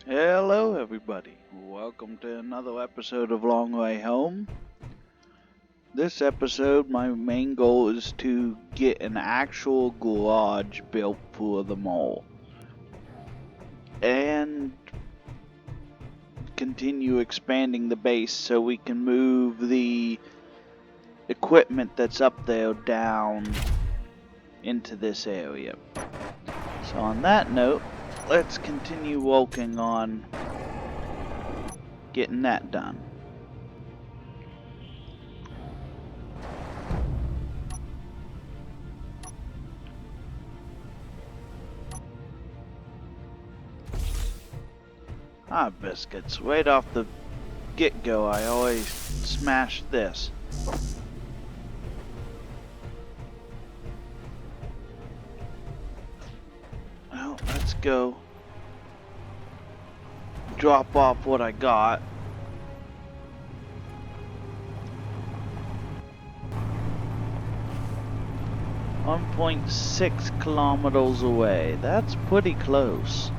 Hello everybody, welcome to another episode of Long Way Home. This episode, my main goal is to get an actual garage built for the mall. And continue expanding the base so we can move the equipment that's up there down into this area. So on that note, let's continue working on getting that done. Biscuits. Right off the get-go, I always smash this. Well, let's go drop off what I got. .6 kilometers away. That's pretty close.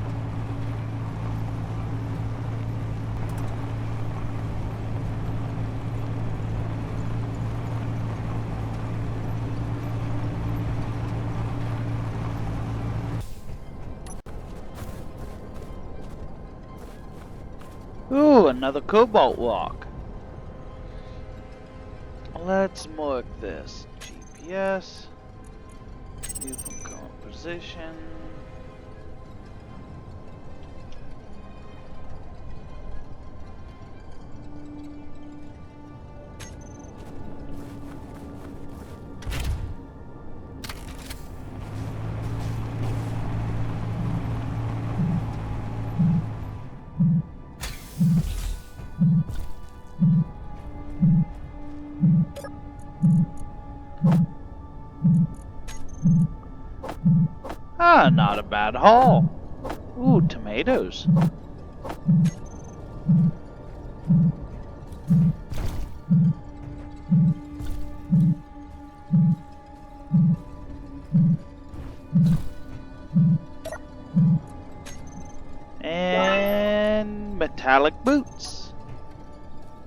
Ooh, another cobalt rock. Let's mark this. GPS. View from current position. Not a bad haul. Ooh, tomatoes. And metallic boots.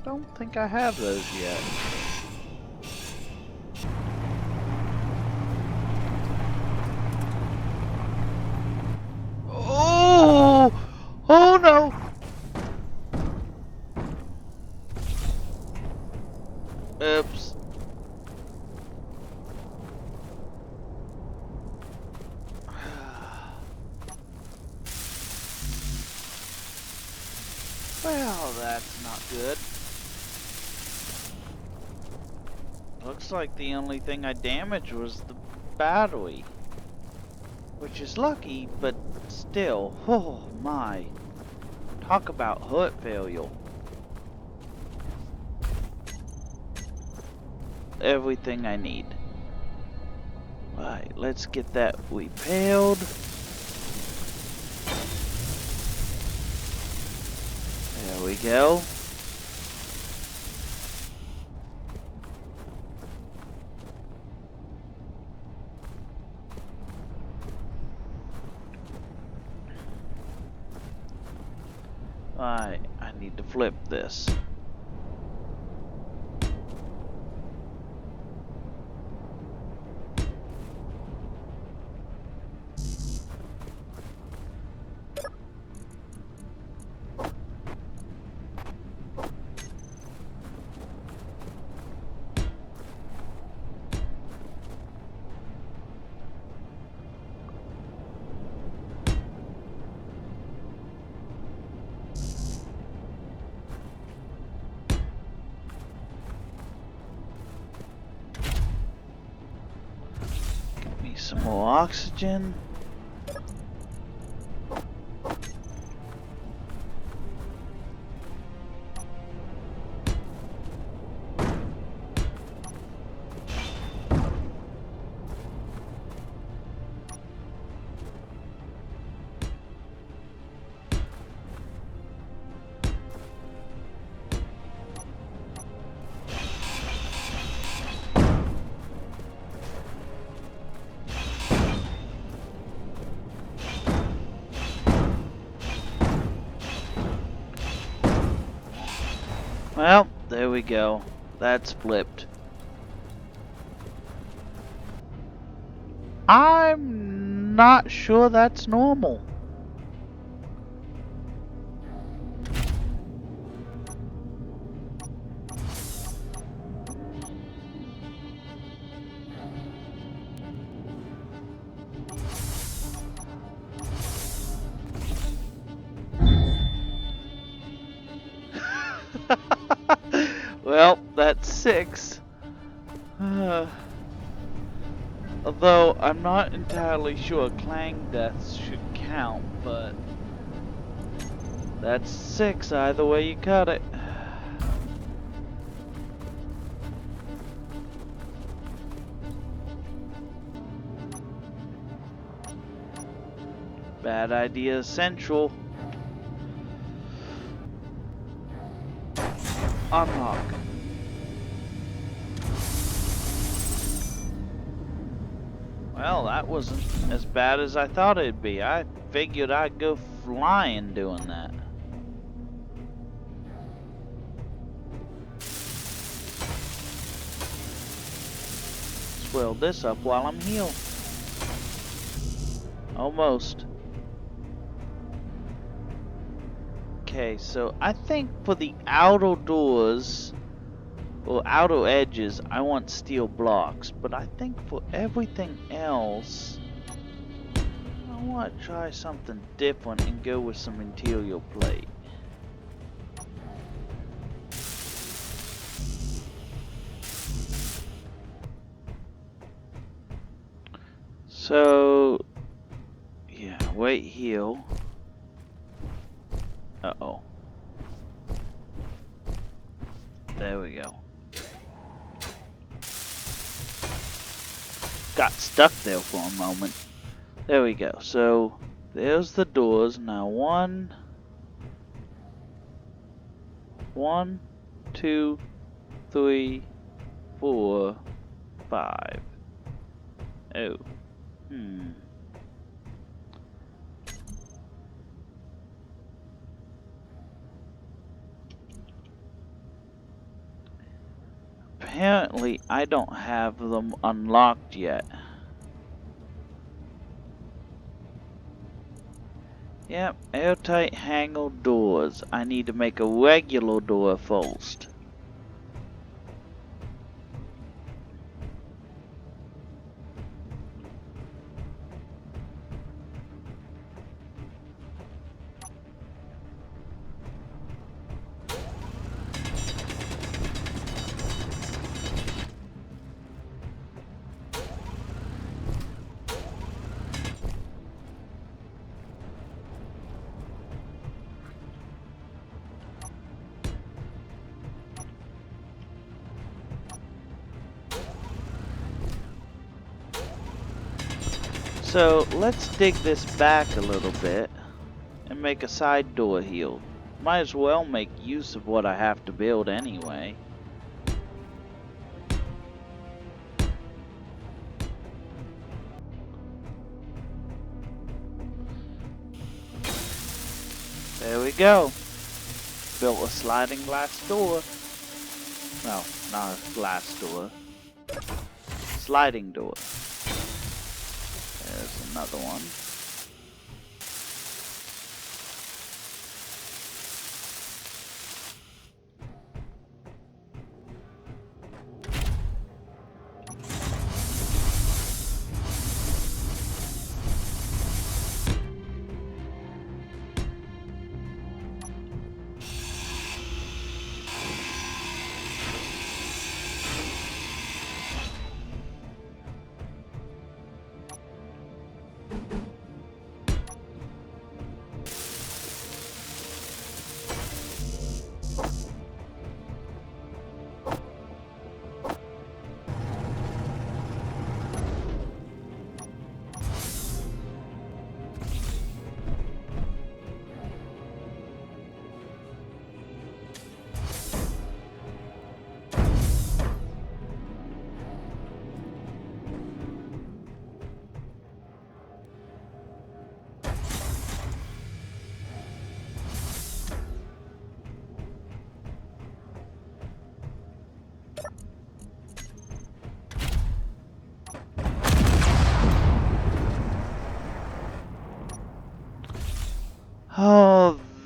Don't think I have those yet. Oh no! Oops. Well, that's not good. Looks like the only thing I damaged was the battery. Which is lucky, but still, oh my. Talk about heart failure. Everything I need. Right, let's get that repaired. There we go. Right, I need to flip this. Some more oxygen. Well, there we go. That's flipped. I'm not sure that's normal. Well, that's 6. Although I'm not entirely sure clang deaths should count, but that's 6 either way you cut it. Bad idea central. Unlock. Well, that wasn't as bad as I thought it'd be. I figured I'd go flying doing that. Swell this up while I'm healed. Almost. Okay, so I think for the outer doors or outer edges, I want steel blocks, but I think for everything else, I want to try something different and go with some interior plate. So, yeah, wait, heal. Uh-oh. There we go. Got stuck there for a moment. There we go. So, there's the doors. Now, 1, 2, 3, 4, 5. Oh. Apparently, I don't have them unlocked yet. Yep, airtight hangar doors. I need to make a regular door first. So let's dig this back a little bit and make a side door here. Might as well make use of what I have to build anyway. There we go. Built a sliding glass door. No, not a glass door. Sliding door. There's another one.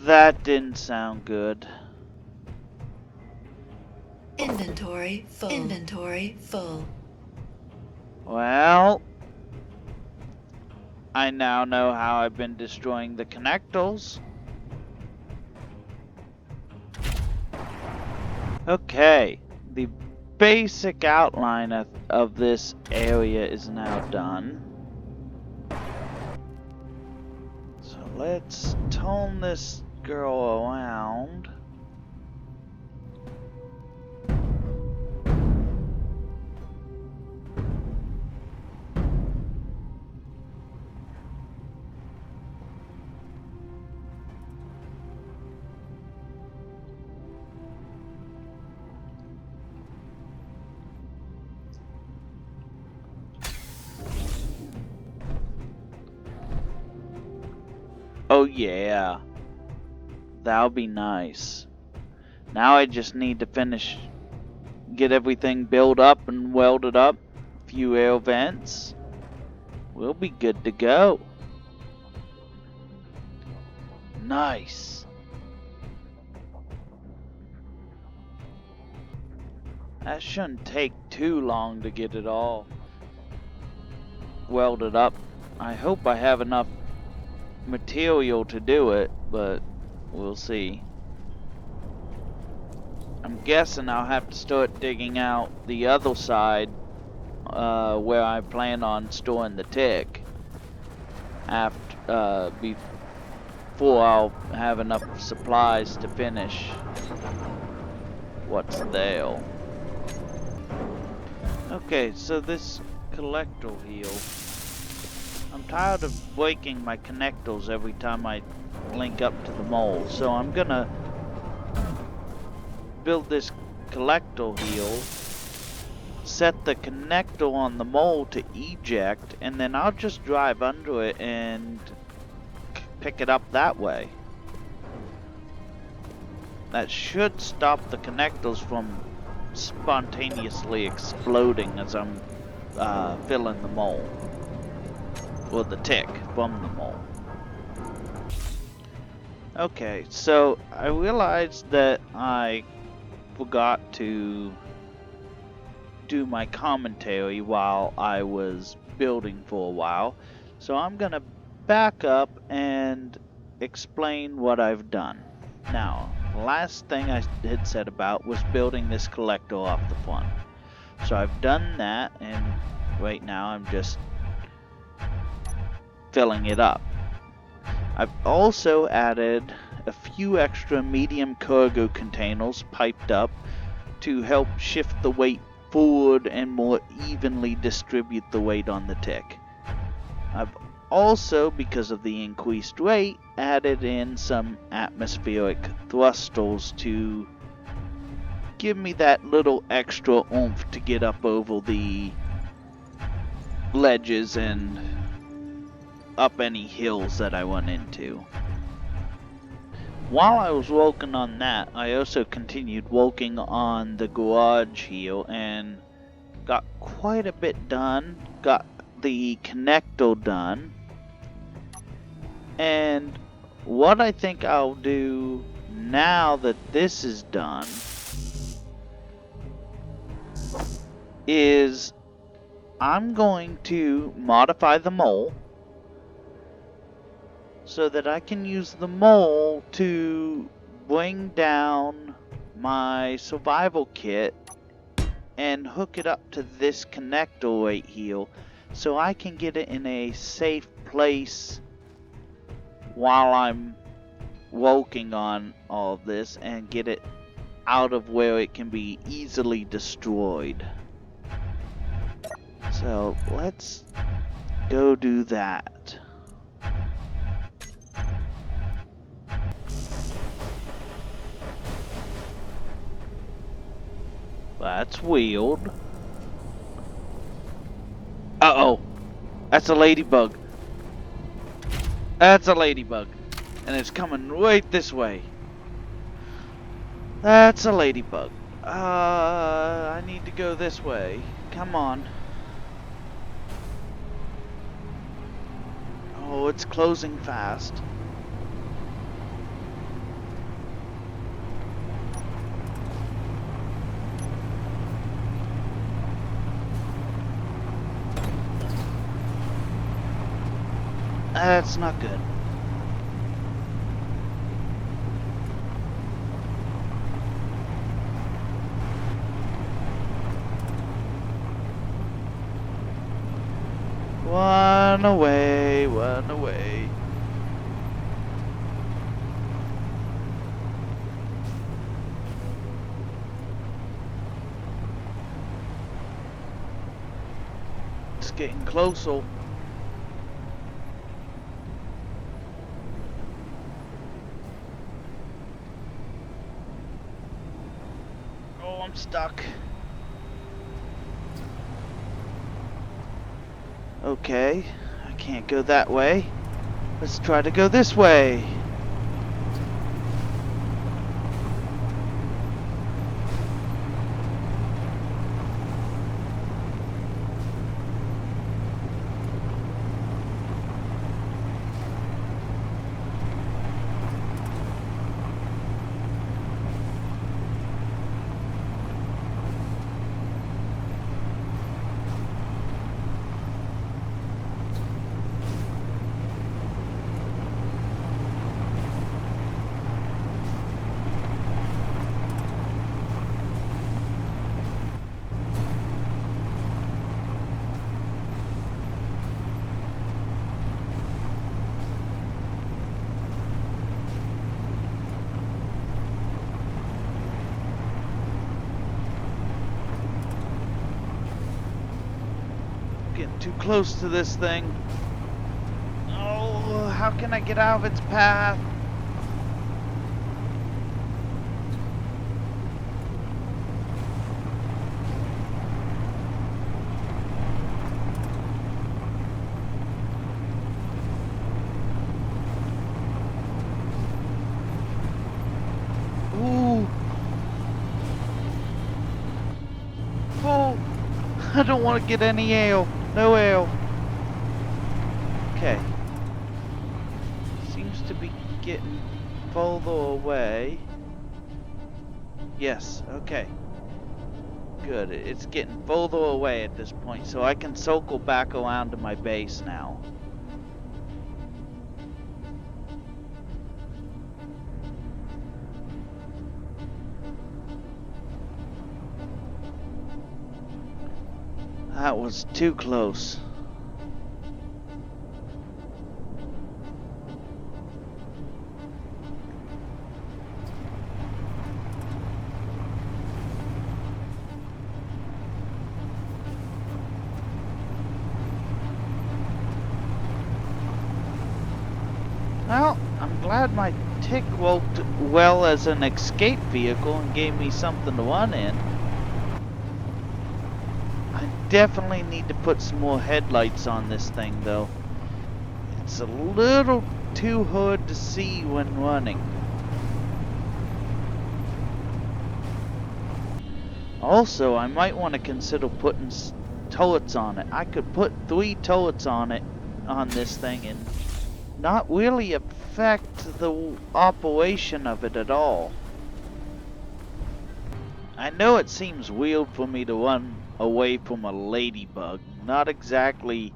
That didn't sound good. Inventory full. Inventory full. Well, I now know how I've been destroying the connectors. Okay, the basic outline of this area is now done. So let's turn this girl around. Oh yeah, that'll be nice. Now I just need to get everything built up and welded up. A few air vents. We'll be good to go. Nice. That shouldn't take too long to get it all welded up. I hope I have enough material to do it, but we'll see. I'm guessing I'll have to start digging out the other side where I plan on storing the tick before I'll have enough supplies to finish what's there. Okay, so this collector heel, I'm tired of breaking my connectors every time I link up to the mole, so I'm gonna build this collector heel, set the connector on the mole to eject, and then I'll just drive under it and pick it up that way. That should stop the connectors from spontaneously exploding as I'm filling the mole. Or the tick from the mole. Okay, so I realized that I forgot to do my commentary while I was building for a while. So I'm gonna back up and explain what I've done. Now, the last thing I had said about was building this collector off the front. So I've done that, and right now I'm just filling it up. I've also added a few extra medium cargo containers piped up to help shift the weight forward and more evenly distribute the weight on the tick. I've also, because of the increased weight, added in some atmospheric thrusters to give me that little extra oomph to get up over the ledges and up any hills that I run into. While I was working on that, I also continued working on the garage here and got quite a bit done. Got the connector done. And what I think I'll do now that this is done is I'm going to modify the mole so that I can use the mole to bring down my survival kit and hook it up to this connector right here so I can get it in a safe place while I'm working on all of this and get it out of where it can be easily destroyed. So let's go do that. That's weird. Uh-oh. That's a ladybug. That's a ladybug. And it's coming right this way. That's a ladybug. I need to go this way. Come on. Oh, it's closing fast. That's not good. One away, one away. It's getting closer. Oh, I'm stuck. Okay, I can't go that way. Let's try to go this way. Getting too close to this thing. Oh, how can I get out of its path? Ooh. Oh, I don't want to get any ale. No ale. Okay. Seems to be getting further away. Yes, okay. Good. It's getting further away at this point, so I can circle back around to my base now. That was too close. Well, I'm glad my Tick worked well as an escape vehicle and gave me something to run in. I definitely need to put some more headlights on this thing though. It's a little too hard to see when running. Also, I might want to consider putting turrets on it. I could put 3 turrets on it, on this thing, and not really affect the operation of it at all. I know it seems weird for me to run away from a ladybug. Not exactly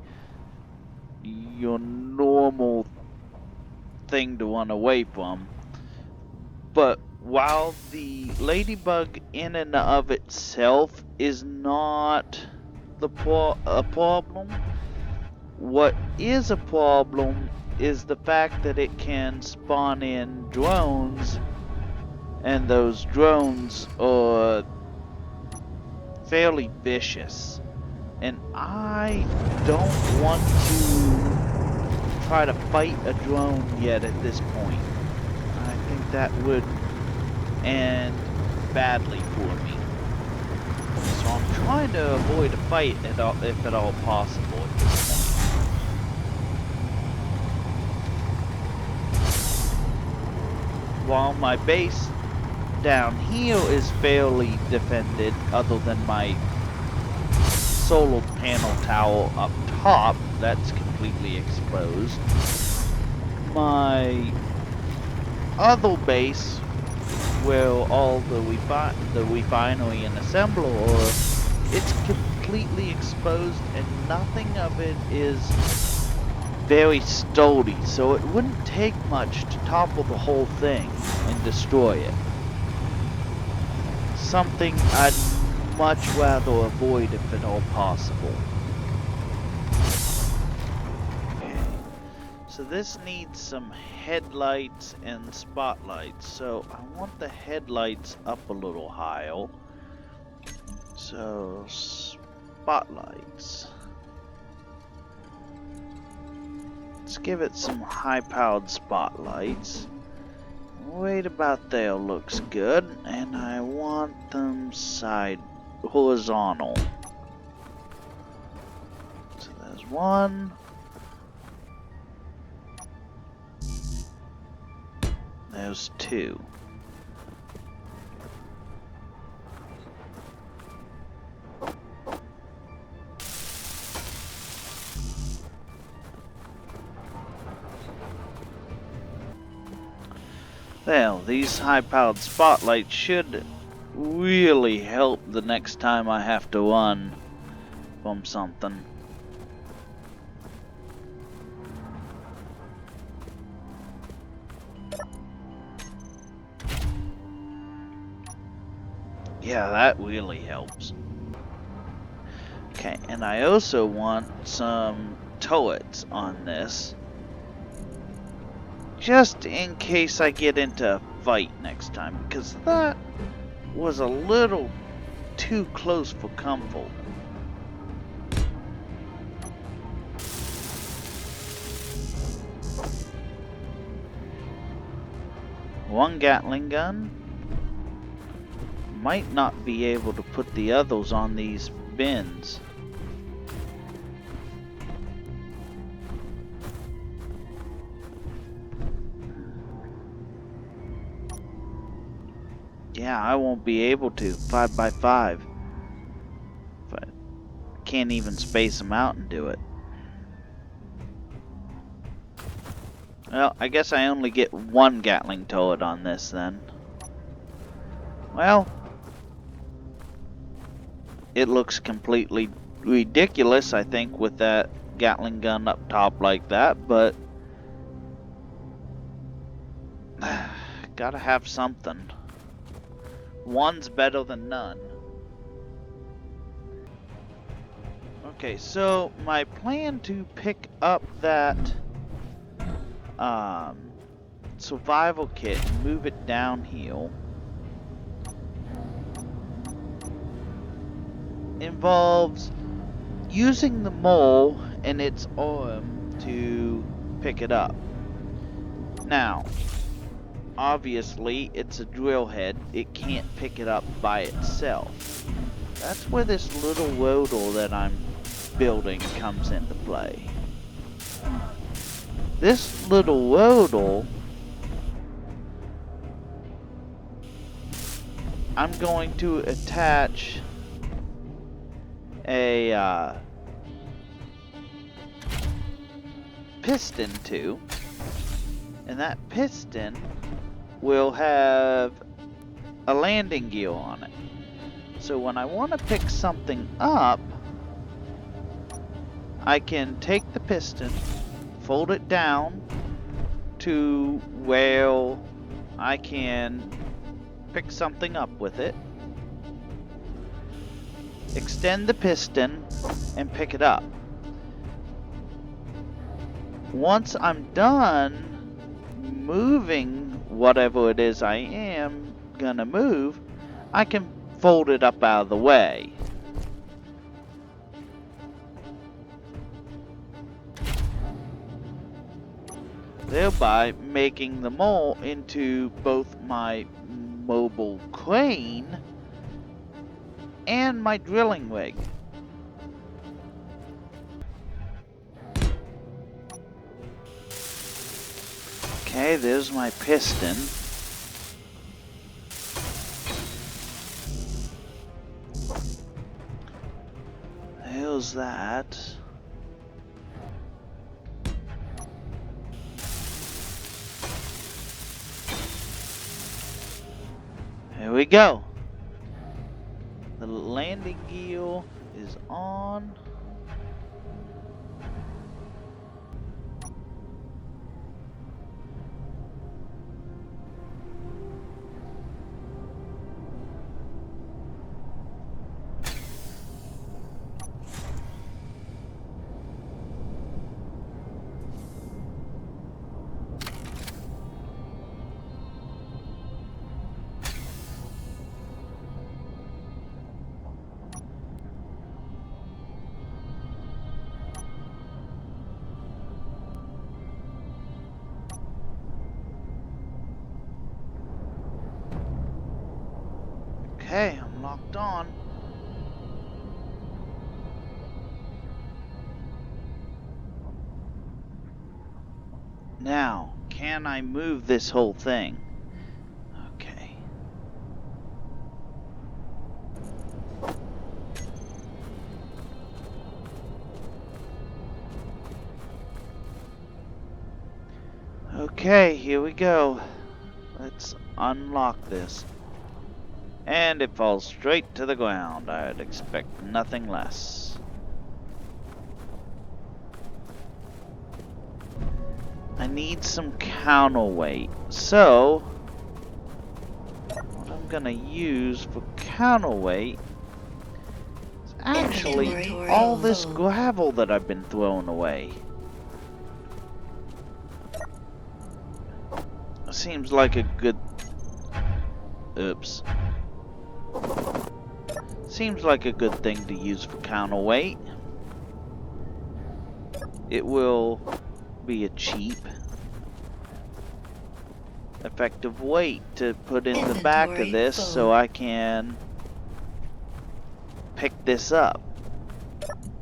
your normal thing to run away from. But while the ladybug in and of itself is not a problem, what is a problem is the fact that it can spawn in drones, and those drones are fairly vicious. And I don't want to try to fight a drone yet at this point. I think that would end badly for me. So I'm trying to avoid a fight if at all possible at this point. While my base down here is fairly defended, other than my solar panel tower up top, that's completely exposed. My other base, where all the refinery and assembler are, it's completely exposed and nothing of it is very sturdy, so it wouldn't take much to topple the whole thing and destroy it. Something I'd much rather avoid if at all possible. Okay. So this needs some headlights and spotlights. So I want the headlights up a little higher. So spotlights. Let's give it some high-powered spotlights. Right about there looks good, and I want them horizontal. So there's one. There's two. Well, these high-powered spotlights should really help the next time I have to run from something. Yeah, that really helps. Okay, and I also want some turrets on this. Just in case I get into a fight next time, because that was a little too close for comfort. One Gatling gun. Might not be able to put the others on these bins. Yeah, I won't be able to. 5x5. But can't even space them out and do it. Well, I guess I only get one Gatling turret on this then. Well, it looks completely ridiculous, I think, with that Gatling gun up top like that, but gotta have something. One's better than none. Okay, so my plan to pick up that survival kit and move it downhill involves using the mole and its arm to pick it up. Now, obviously, it's a drill head. It can't pick it up by itself. That's where this little rotor that I'm building comes into play. This little rotor, I'm going to attach a piston to, and that piston will have a landing gear on it. So when I want to pick something up, I can take the piston, fold it down to where I can pick something up with it, extend the piston, and pick it up. Once I'm done moving whatever it is I am gonna move, I can fold it up out of the way. Thereby making the mole into both my mobile crane and my drilling rig. Okay, there's my piston. There's that. Here we go. The landing gear is on. Okay, I'm locked on. Now, can I move this whole thing? Okay. Okay, here we go. Let's unlock this. And it falls straight to the ground. I'd expect nothing less. I need some counterweight. So, what I'm gonna use for counterweight is actually Inventory all this full. gravel that I've been throwing away. Seems like a good... Oops. Seems like a good thing to use for counterweight. It will be a cheap, effective weight to put in the back of Inventory this full. so I can pick this up.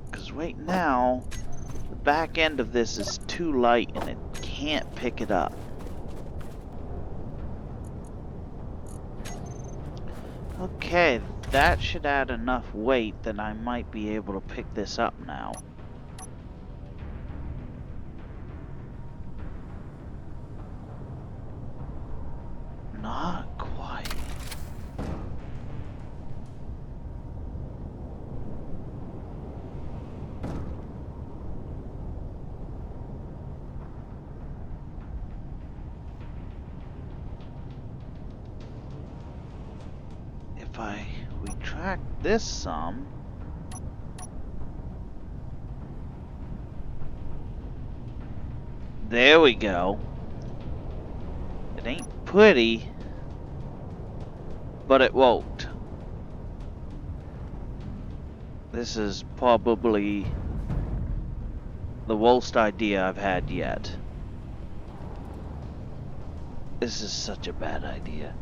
Because right now, the back end of this is too light and it can't pick it up. Okay, that should add enough weight that I might be able to pick this up now. Not quite. If I retract this some, there we go. It ain't pretty, but it won't. This is probably the worst idea I've had yet. This is such a bad idea.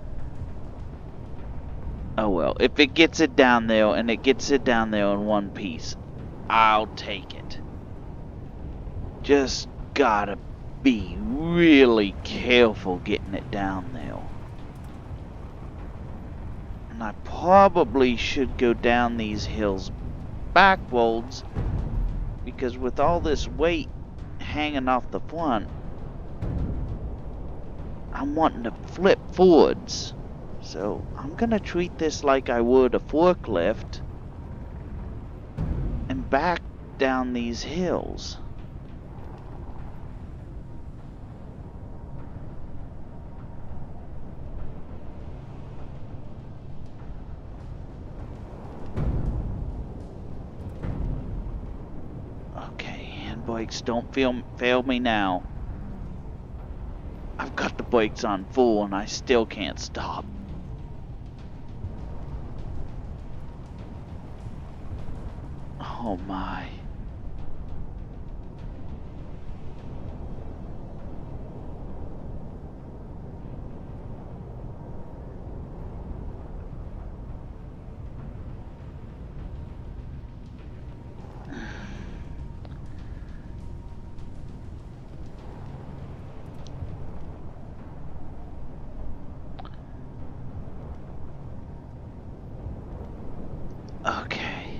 Oh well, if it gets it down there and it gets it down there in one piece, I'll take it. Just gotta be really careful getting it down there. And I probably should go down these hills backwards, because with all this weight hanging off the front, I'm wanting to flip forwards. So I'm gonna treat this like I would a forklift and back down these hills. Okay, handbrakes, don't fail me now. I've got the brakes on full and I still can't stop. Oh my. Okay.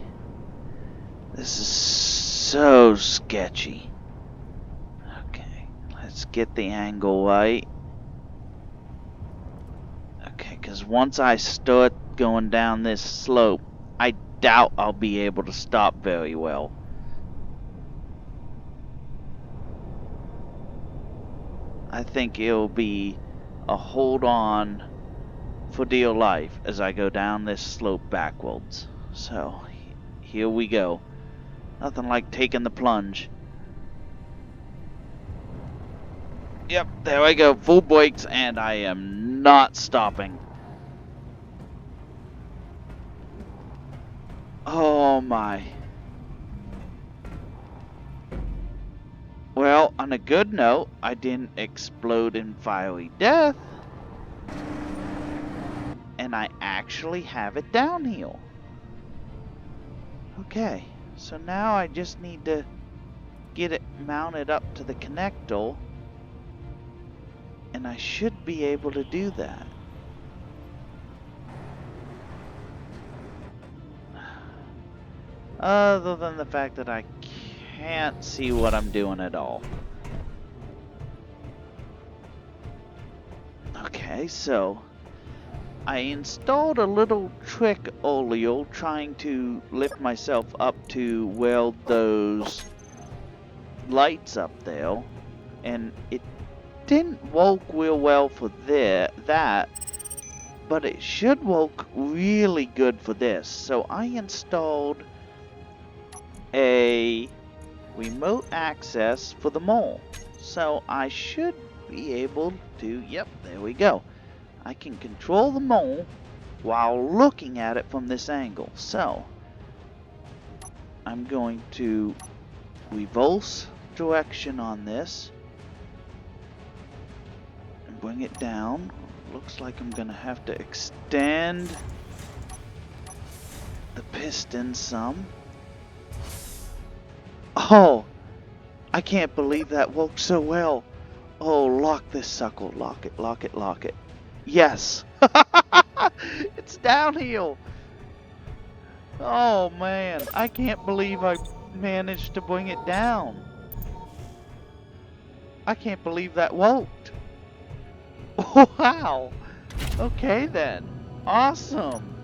This is so sketchy. Okay, let's get the angle right. Okay, because once I start going down this slope, I doubt I'll be able to stop very well. I think it'll be a hold on for dear life as I go down this slope backwards. So, here we go. Nothing like taking the plunge. Yep, there I go. Full brakes, and I am not stopping. Oh my. Well, on a good note, I didn't explode in fiery death. And I actually have it downhill. Okay, so now I just need to get it mounted up to the connector, and I should be able to do that. Other than the fact that I can't see what I'm doing at all. Okay, so I installed a little trick oleo trying to lift myself up to weld those lights up there, and it didn't work real well for that, but it should work really good for this. So I installed a remote access for the mole. So I should be able to, yep, there we go. I can control the mole while looking at it from this angle. So I'm going to reverse direction on this and bring it down. Looks like I'm gonna have to extend the piston some. Oh, I can't believe that worked so well. Oh, lock this sucker. Lock it, lock it, lock it. Yes. It's downhill. Oh man, I can't believe I managed to bring it down. I can't believe that worked. Wow. Okay then. Awesome.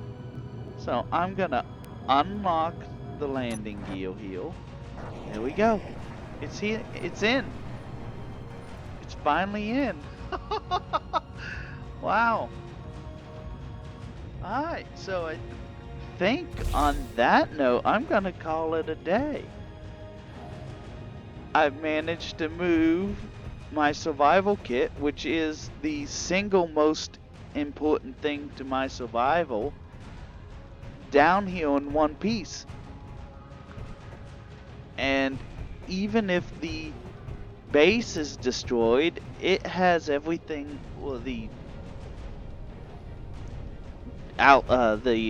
So I'm gonna unlock the landing gear here. There we go. It's here. It's in. It's finally in. Wow. Alright, so I think on that note, I'm gonna call it a day. I've managed to move my survival kit, which is the single most important thing to my survival, down here in one piece. And even if the base is destroyed, it has everything. Well, the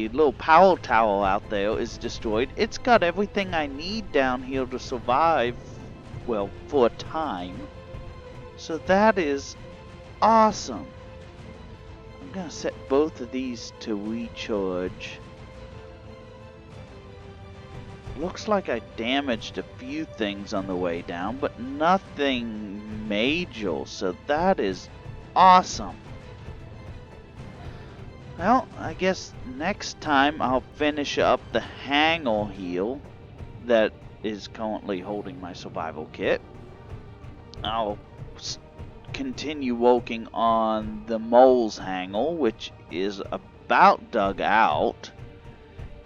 little power tower out there is destroyed. It's got everything I need down here to survive, well, for a time. So that is awesome. I'm gonna set both of these to recharge. Looks like I damaged a few things on the way down, but nothing major, so that is awesome. Well, I guess next time I'll finish up the hangar here that is currently holding my survival kit. I'll continue working on the mole's hangar, which is about dug out.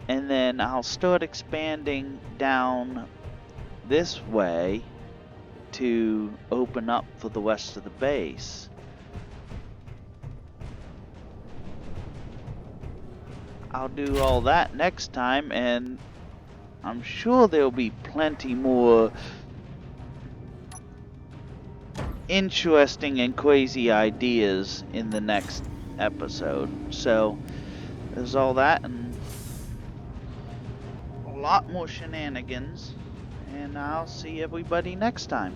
And then I'll start expanding down this way to open up for the rest of the base. I'll do all that next time, and I'm sure there'll be plenty more interesting and crazy ideas in the next episode. So there's all that and a lot more shenanigans, and I'll see everybody next time.